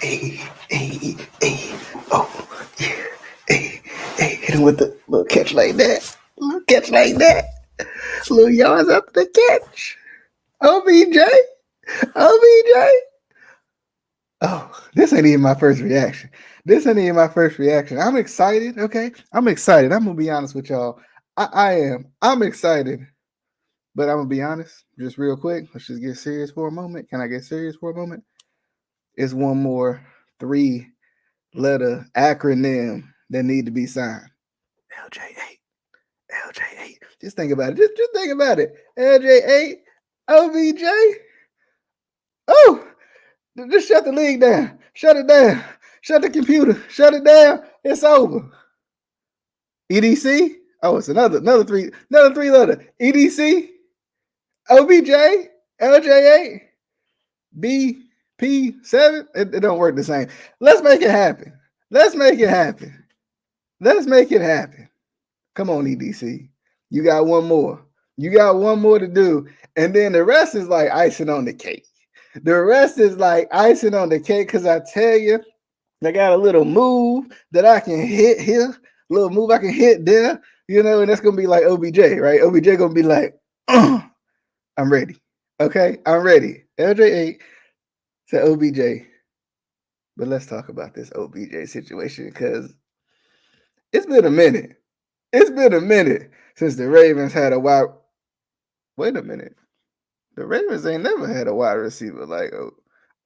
Hey, hey, hey. Oh, yeah. Hey, hey. Hit him with the little catch like that. Little catch like that. Little yards up the catch. OBJ. OBJ. Oh, this ain't even my first reaction. I'm excited, okay? I'm excited. I'm going to be honest with y'all. I am. I'm excited. But I'm going to be honest, just real quick. Let's just get serious for a moment. Can I get serious for a moment? It's one more 3-letter acronym that need to be signed. LJ8. LJ8. Just think about it. Just think about it. LJ8. OBJ. Oh, just shut the league down. Shut it down. Shut the computer. Shut it down. It's over. EDC. Oh, it's another three letter. EDC. OBJ. LJ8. BP7. It don't work the same. Let's make it happen. Let's make it happen. Come on, EDC. You got one more. You got one more to do. And then the rest is like icing on the cake. Because I tell you, I got a little move that I can hit here, a little move I can hit there, and that's going to be like OBJ, right? OBJ going to be like, I'm ready. Okay, I'm ready. LJ8 to OBJ. But let's talk about this OBJ situation because it's been a minute. It's been a minute since the Ravens had a wide. Wait a minute. The Ravens ain't never had a wide receiver like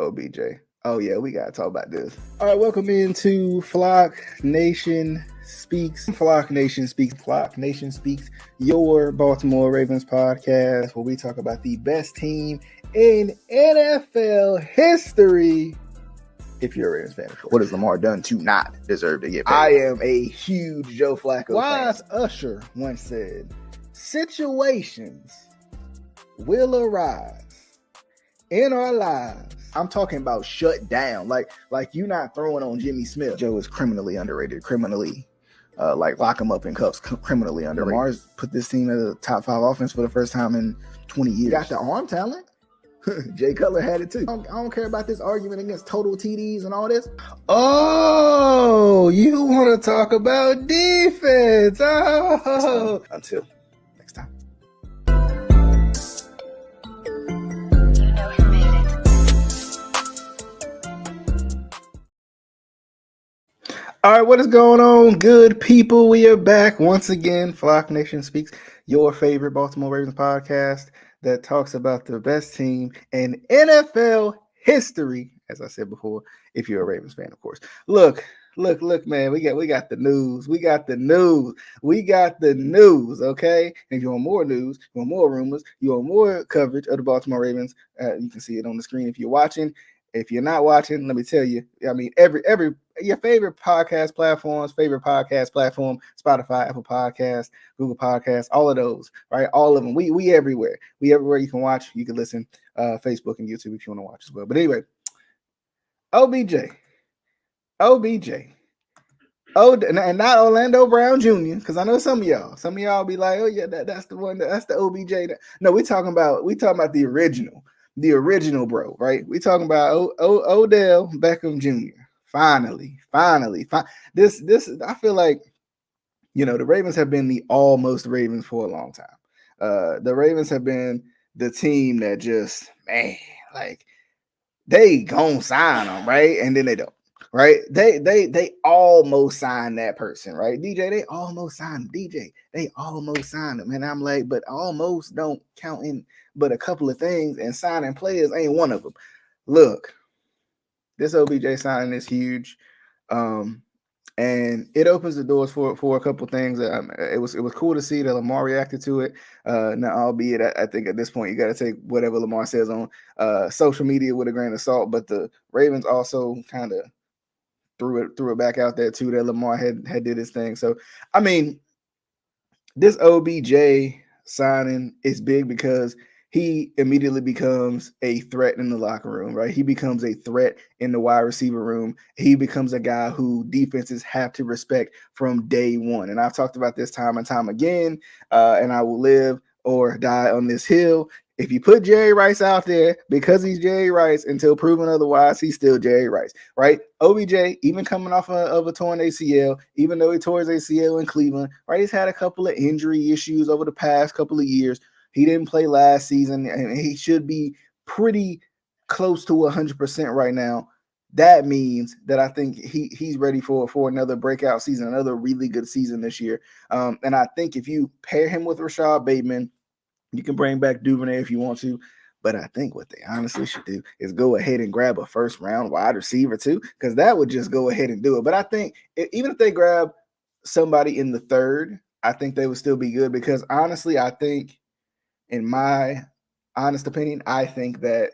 OBJ. Oh, yeah, we got to talk about this. All right, welcome into Flock Nation Speaks. Flock Nation Speaks, your Baltimore Ravens podcast, where we talk about the best team in NFL history. If you're a Ravens fan, what has Lamar done to not deserve to get paid? I am a huge Joe Flacco Wise fan. Usher once said, situations will arise in our lives. I'm talking about shut down. Like you not throwing on Jimmy Smith. Joe is criminally underrated. Lock him up in cuffs. Criminally underrated. Lamar's put this team at a top 5 offense for the first time in 20 years. You got the arm talent. Jay Cutler had it too. I don't care about this argument against total TDs and all this. Oh, you want to talk about defense? Oh, until next time. All right, what is going on, good people? We are back once again. Flock Nation Speaks, your favorite Baltimore Ravens podcast that talks about the best team in NFL history. As I said before, if you're a Ravens fan, of course. Look, man. We got the news. Okay. And if you want more news, you want more rumors, you want more coverage of the Baltimore Ravens, you can see it on the screen if you're watching. If you're not watching, let me tell you, I mean, every your favorite podcast platform, Spotify, Apple Podcasts, Google Podcasts, all of those, right? All of them. We everywhere. We everywhere you can watch, you can listen, Facebook and YouTube if you want to watch as well. But anyway, OBJ. And not Orlando Brown Jr. Because I know some of y'all be like, oh yeah, that's the one, that's the OBJ. No, we talking about the original bro, right? We talking about Odell Beckham Jr. Finally. This I feel like, the Ravens have been the almost Ravens for a long time. The Ravens have been the team that just, man, like they gonna sign them, right? And then they don't, right? They almost signed that person, right? They almost signed him. And I'm like, but almost don't count in but a couple of things, and signing players ain't one of them. Look, this OBJ signing is huge. And it opens the doors for a couple things. It was cool to see that Lamar reacted to it. Now, albeit I think at this point you got to take whatever Lamar says on social media with a grain of salt. But the Ravens also kind of threw it back out there too, that Lamar had did his thing. So I mean, this OBJ signing is big because he immediately becomes a threat in the locker room, right? He becomes a threat in the wide receiver room. He becomes a guy who defenses have to respect from day one. And I've talked about this time and time again, and I will live or die on this hill. If you put Jerry Rice out there because he's Jerry Rice until proven otherwise, he's still Jerry Rice, right? OBJ, even coming off of a torn ACL, even though he tore his ACL in Cleveland, right? He's had a couple of injury issues over the past couple of years. He didn't play last season, and he should be pretty close to 100% right now. That means that I think he's ready for another breakout season, another really good season this year. And I think if you pair him with Rashad Bateman, you can bring back Duvernay if you want to, but I think what they honestly should do is go ahead and grab a first round wide receiver too, because that would just go ahead and do it. But I think even if they grab somebody in the third, I think they would still be good because honestly, I think, in my honest opinion, I think that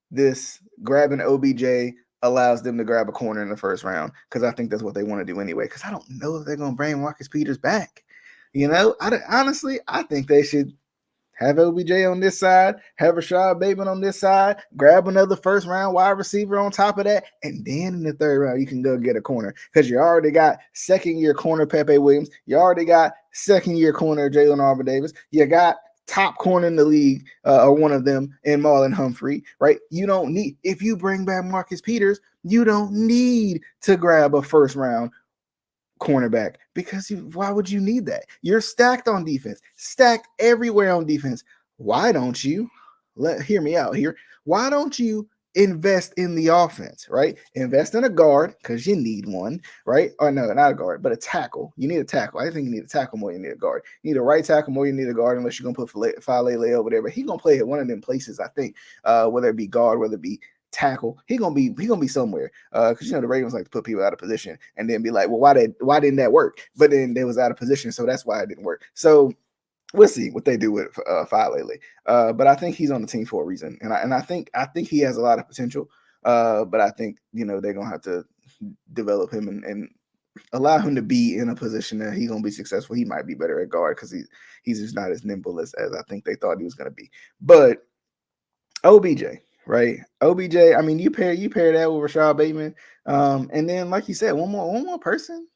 this grabbing OBJ allows them to grab a corner in the first round because I think that's what they want to do anyway. Because I don't know if they're going to bring Marcus Peters back. Honestly, I think they should have OBJ on this side, have Rashad Bateman on this side, grab another first round wide receiver on top of that, and then in the third round, you can go get a corner because you already got second year corner Pepe Williams. You already got second year corner Jalen Arbor Davis. You got top corner in the league, or one of them, in Marlon Humphrey, right? You don't need, if you bring back Marcus Peters, you don't need to grab a first round cornerback because why would you need that? You're stacked on defense, stacked everywhere on defense. Why don't you hear me out here? Why don't you invest in the offense, right? Invest in a guard because you need one, right? Or no, not a guard, but a tackle. You need a tackle. I think you need a tackle more than you need a guard. You need a right tackle more than you need a guard, unless you're gonna put Falele over there. But he's gonna play at one of them places, I think, whether it be guard, whether it be tackle. He gonna be somewhere. Because the Ravens like to put people out of position and then be like, well, why didn't that work? But then they was out of position, so that's why it didn't work. So we'll see what they do with Falele. But I think he's on the team for a reason, and I think he has a lot of potential. But I think they're gonna have to develop him and allow him to be in a position that he's gonna be successful. He might be better at guard because he's just not as nimble as I think they thought he was gonna be. But OBJ, right? OBJ. I mean, you pair that with Rashad Bateman, and then like you said, one more person.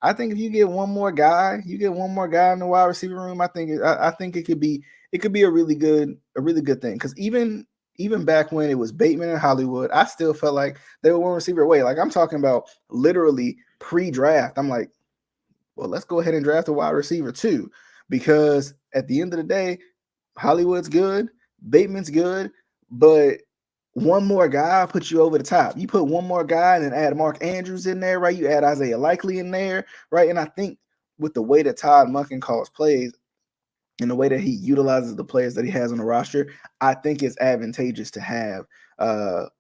I think if you get one more guy in the wide receiver room. I think it could be a really good thing because even back when it was Bateman and Hollywood, I still felt like they were one receiver away. Like I'm talking about literally pre-draft. I'm like, well, let's go ahead and draft a wide receiver too, because at the end of the day, Hollywood's good, Bateman's good, but one more guy puts you over the top. You put one more guy and then add Mark Andrews in there, right? You add Isaiah Likely in there, right? And I think with the way that Todd Monken calls plays and the way that he utilizes the players that he has on the roster, I think it's advantageous to have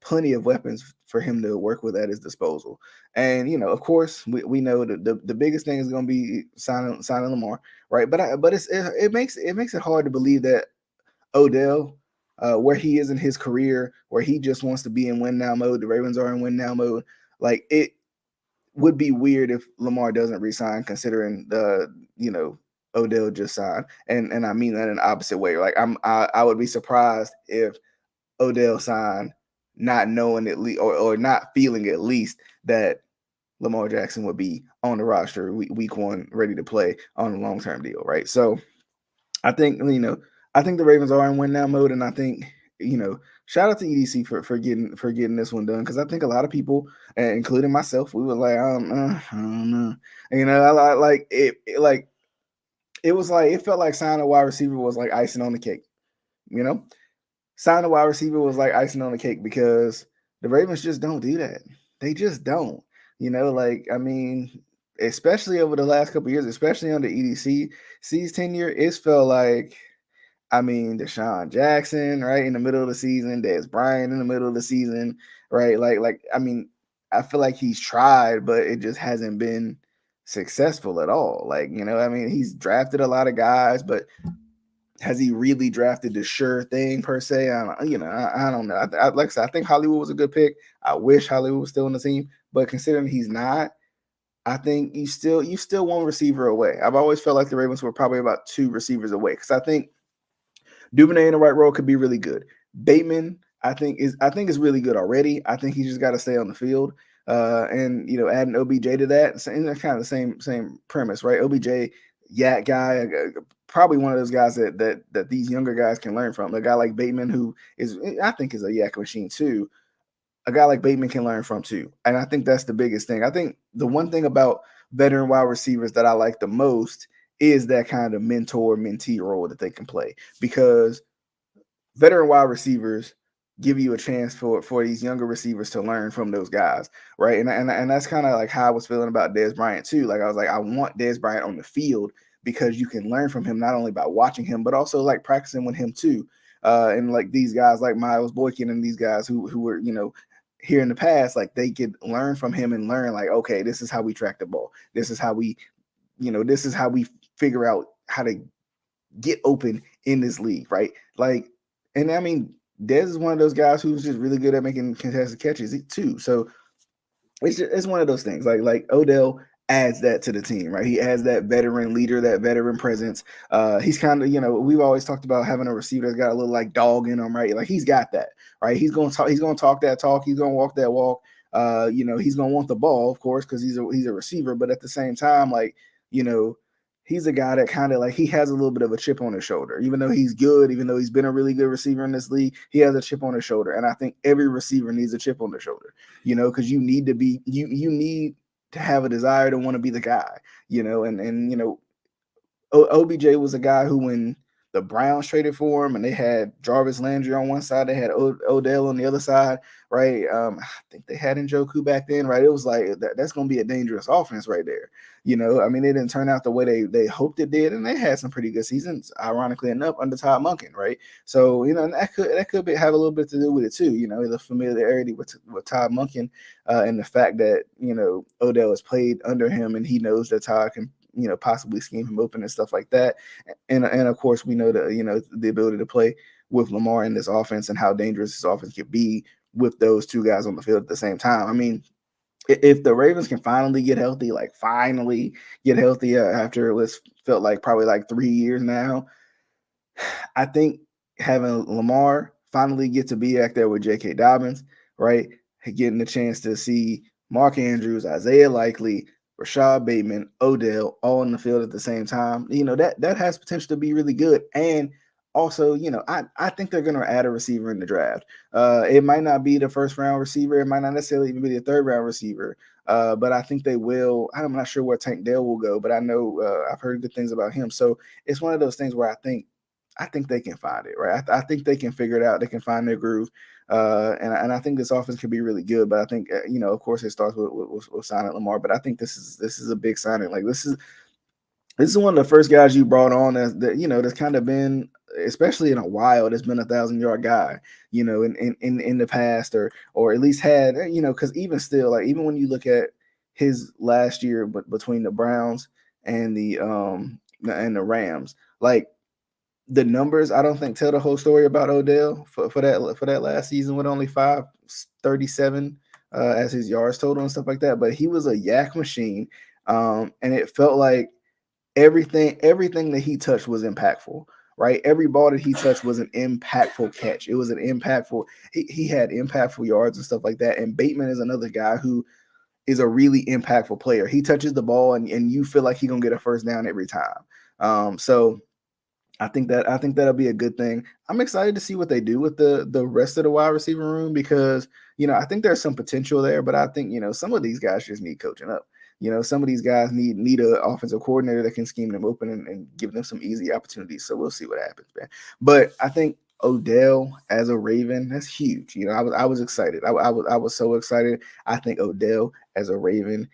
plenty of weapons for him to work with at his disposal. And of course, we know that the biggest thing is going to be signing Lamar, right? But it makes it hard to believe that Odell, where he is in his career, where he just wants to be in win now mode. The Ravens are in win now mode. Like, it would be weird if Lamar doesn't resign, considering Odell just signed, and I mean that in the opposite way. Like I would be surprised if Odell signed, not knowing at least or not feeling at least that Lamar Jackson would be on the roster week one, ready to play on a long-term deal, right? So I think the Ravens are in win now mode, and I think shout out to EDC for getting this one done, because I think a lot of people, including myself, we were like, I don't know, I like it, like it was like it felt like signing a wide receiver was like icing on the cake, signing a wide receiver was like icing on the cake because the Ravens just don't do that. They just don't, like, I mean, especially over the last couple of years, especially under EDC's tenure, it's felt like, I mean, Deshaun Jackson, right, in the middle of the season, Dez Bryant in the middle of the season, right? Like, I mean, I feel like he's tried, but it just hasn't been successful at all. Like, I mean, he's drafted a lot of guys, but has he really drafted the sure thing per se? I don't know. Like I said, I think Hollywood was a good pick. I wish Hollywood was still on the team, but considering he's not, I think you still one receiver away. I've always felt like the Ravens were probably about two receivers away, because I think Duvernay in the right role could be really good. Bateman, I think is really good already. I think he just got to stay on the field. And adding OBJ to that, and that's kind of the same premise, right? OBJ, yak guy, probably one of those guys that these younger guys can learn from. A guy like Bateman, who is I think is a yak machine too. A guy like Bateman can learn from too, and I think that's the biggest thing. I think the one thing about veteran wide receivers that I like the most is that kind of mentor mentee role that they can play, because veteran wide receivers give you a chance for these younger receivers to learn from those guys, right? And that's kind of like how I was feeling about Dez Bryant too. Like I was like, I want Dez Bryant on the field because you can learn from him not only by watching him but also like practicing with him too. And like these guys like Miles Boykin and these guys who were here in the past, like they could learn from him and learn like, okay, this is how we track the ball. This is how we this is how we figure out how to get open in this league, right? Like, and I mean, Dez is one of those guys who's just really good at making contested catches too. So it's one of those things. Like Odell adds that to the team, right? He adds that veteran leader, that veteran presence. He's kind of, we've always talked about having a receiver that's got a little like dog in him, right? Like he's got that, right? He's gonna talk. He's gonna talk that talk. He's gonna walk that walk. He's gonna want the ball, of course, because he's a receiver. But at the same time, like you know, he's a guy that kind of like he has a little bit of a chip on his shoulder. Even though he's good, even though he's been a really good receiver in this league, he has a chip on his shoulder. And I think every receiver needs a chip on their shoulder, because you need to be you need to have a desire to want to be the guy, and OBJ was a guy who, when the Browns traded for him and they had Jarvis Landry on one side, they had Odell on the other side, right? I think they had Njoku back then, right? It was like that's going to be a dangerous offense right there. I mean, it didn't turn out the way they hoped it did, and they had some pretty good seasons, ironically enough, under Todd Monken, right? So and that could have a little bit to do with it too. The familiarity with Todd Monken, and the fact that Odell has played under him and he knows that Todd can possibly scheme him open and stuff like that. And of course we know that the ability to play with Lamar in this offense and how dangerous this offense could be with those two guys on the field at the same time. I mean, if the Ravens can finally get healthy, after what's felt like probably like 3 years now, I think having Lamar finally get to be back there with J.K. Dobbins, right? Getting the chance to see Mark Andrews, Isaiah Likely, Rashad Bateman, Odell all in the field at the same time. That has potential to be really good. And also, I think they're going to add a receiver in the draft. It might not be the first round receiver. It might not necessarily even be the third round receiver. But I think they will. I'm not sure where Tank Dell will go, but I know I've heard good things about him. So it's one of those things where I think they can find it, right? I think they can figure it out. They can find their groove, and I think this offense could be really good. But I think of course, it starts with signing Lamar. But I think this is a big signing. Like this is one of the first guys you brought on that's kind of been, especially in a while, that's been 1,000-yard guy, in the past, or at least had, because even still, like even when you look at his last year, but between the Browns and the Rams, like the numbers, I don't think tell the whole story about Odell for that last season with only 537 as his yards total and stuff like that. But he was a yak machine, and it felt like everything that he touched was impactful. Right, every ball that he touched was an impactful catch. It was an impactful. He had impactful yards and stuff like that. And Bateman is another guy who is a really impactful player. He touches the ball and you feel like he's gonna get a first down every time. So I think that'll be a good thing. I'm excited to see what they do with the rest of the wide receiver room, because I think there's some potential there, but I think some of these guys just need coaching up. Some of these guys need an offensive coordinator that can scheme them open and give them some easy opportunities. So we'll see what happens, man. But I think Odell as a Raven, that's huge. I was excited. I was so excited. I think Odell as a Raven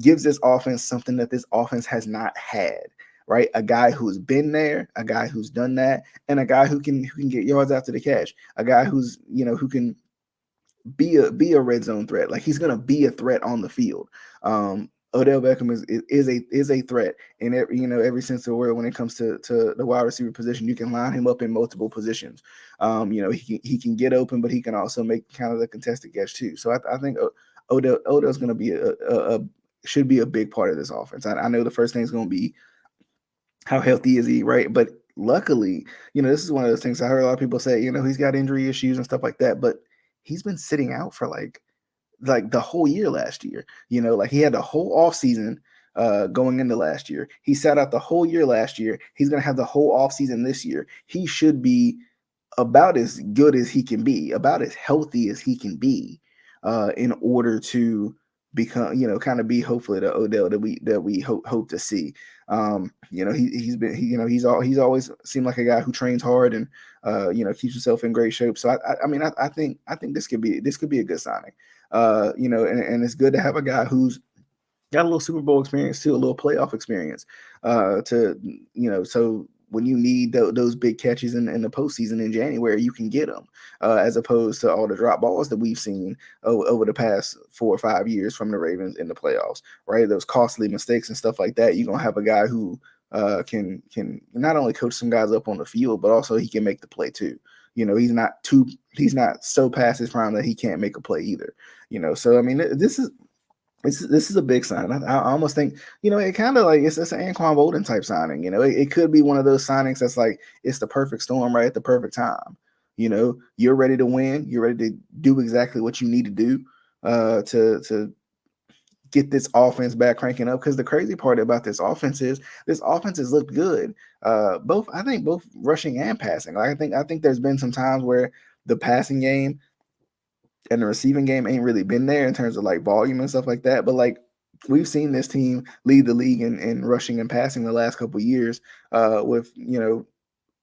gives this offense something that this offense has not had, right? A guy who's been there, a guy who's done that, and a guy who can get yards after the catch, a guy who's who can be a red zone threat. Like he's gonna be a threat on the field. Odell Beckham is a threat in every sense of the word when it comes to the wide receiver position. You can line him up in multiple positions. He can get open, but he can also make kind of the contested catch too. So I think Odell's going to be should be a big part of this offense. I know the first thing is going to be how healthy is he, right? But luckily, this is one of those things I heard a lot of people say, he's got injury issues and stuff like that, but he's been sitting out for like the whole year last year. Like he had the whole off season going into last year. He sat out the whole year last year. He's going to have the whole offseason this year. He should be about as good as he can be, about as healthy as he can be, in order to become, kind of be hopefully the Odell that we hope to see. He's been he's always seemed like a guy who trains hard and keeps himself in great shape. So I think this could be a good signing. And it's good to have a guy who's got a little Super Bowl experience too, a little playoff experience. So when you need those big catches in the postseason in January, you can get them, as opposed to all the drop balls that we've seen over the past 4 or 5 years from the Ravens in the playoffs, right? Those costly mistakes and stuff like that. You're gonna have a guy who can not only coach some guys up on the field, but also he can make the play too. He's not so past his prime that he can't make a play either. So I mean, this is a big sign. I almost think, it kind of like it's an Anquan Bolden type signing. It could be one of those signings that's like it's the perfect storm right at the perfect time. You're ready to win. You're ready to do exactly what you need to do to get this offense back cranking up. Because the crazy part about this offense has looked good. I think both rushing and passing. Like, I think there's been some times where the passing game and the receiving game ain't really been there in terms of like volume and stuff like that. But like we've seen this team lead the league in rushing and passing the last couple of years, with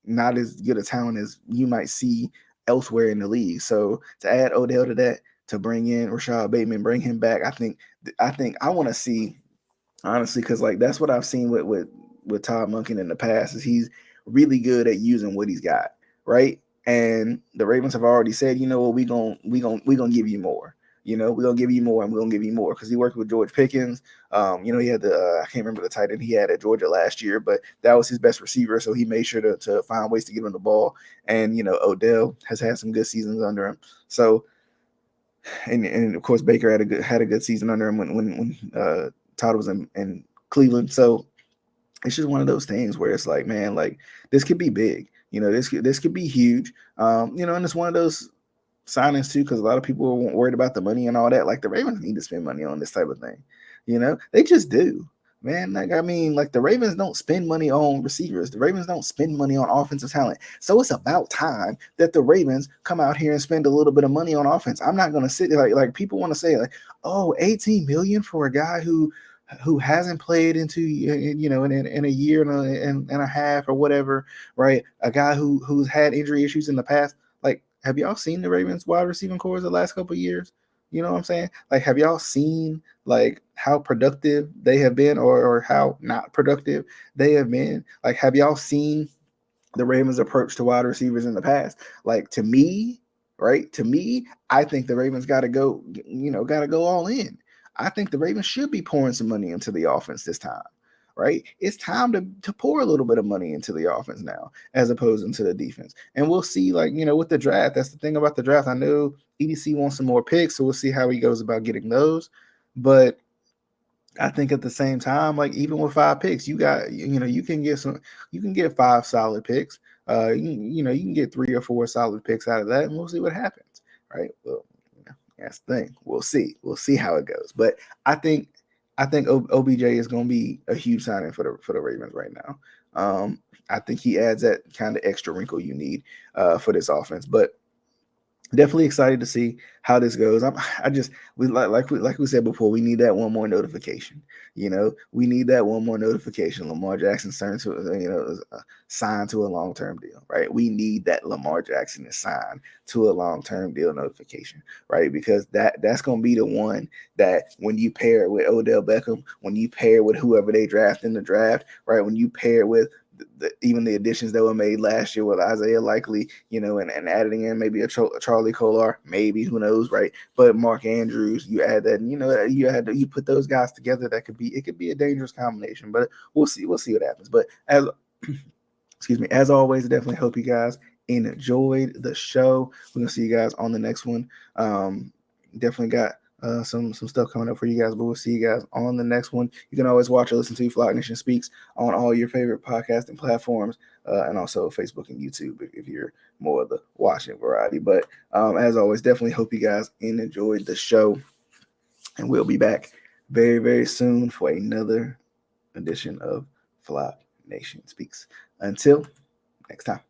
not as good a talent as you might see elsewhere in the league. So to add Odell to that, to bring in Rashad Bateman, bring him back, I think I want to see, honestly, because like that's what I've seen with Todd Monken in the past, is he's really good at using what he's got, right? And the Ravens have already said, what, we gonna give you more. We're gonna give you more, and we're gonna give you more, because he worked with George Pickens. He had I can't remember the tight end he had at Georgia last year, but that was his best receiver, so he made sure to find ways to get him the ball. And Odell has had some good seasons under him. So, and of course Baker had a good season under him when Todd was in Cleveland. So it's just one of those things where it's like, man, like this could be big. This could be huge. And it's one of those signings too, because a lot of people are worried about the money and all that. Like the Ravens need to spend money on this type of thing. They just do. Man, like I mean, like the Ravens don't spend money on receivers. The Ravens don't spend money on offensive talent. So it's about time that the Ravens come out here and spend a little bit of money on offense. I'm not gonna sit there like people want to say like, oh, 18 million for a guy who hasn't played into in a year and a half or whatever, right? A guy who's had injury issues in the past. Like, have y'all seen the Ravens wide receiving corps the last couple of years? You know what I'm saying? Like, have y'all seen like how productive they have been, or how not productive they have been? Like, have y'all seen the Ravens' approach to wide receivers in the past? Like, to me, right? To me, I think the Ravens got to go all in. I think the Ravens should be pouring some money into the offense this time, right? It's time to pour a little bit of money into the offense now, as opposed into the defense. And we'll see, like, with the draft, that's the thing about the draft. I know EDC wants some more picks, so we'll see how he goes about getting those. But I think at the same time, like even with 5 picks, you can get 5 solid picks. You can get 3 or 4 solid picks out of that, and we'll see what happens, right? Well, that's the thing. We'll see. We'll see how it goes. But I think OBJ is going to be a huge signing for the Ravens right now. I think he adds that kind of extra wrinkle you need for this offense. But definitely excited to see how this goes. Like we said before, we need that one more notification. We need that one more notification. Lamar Jackson signed to a long-term deal, right? We need that Lamar Jackson is signed to a long-term deal notification, right? Because that's going to be the one that when you pair it with Odell Beckham, when you pair it with whoever they draft in the draft, right? When you pair it with even the additions that were made last year with Isaiah Likely, and adding in maybe a Charlie Kolar, maybe, who knows, right? But Mark Andrews, you add that, you put those guys together, it could be a dangerous combination. But we'll see what happens. But excuse me, as always, definitely hope you guys enjoyed the show. We're gonna see you guys on the next one. Definitely got some stuff coming up for you guys, but we'll see you guys on the next one. You can always watch or listen to Flock Nation Speaks on all your favorite podcasting platforms, and also Facebook and YouTube if you're more of the watching variety. But as always, definitely hope you guys enjoyed the show, and we'll be back very, very soon for another edition of Flop Nation Speaks. Until next time.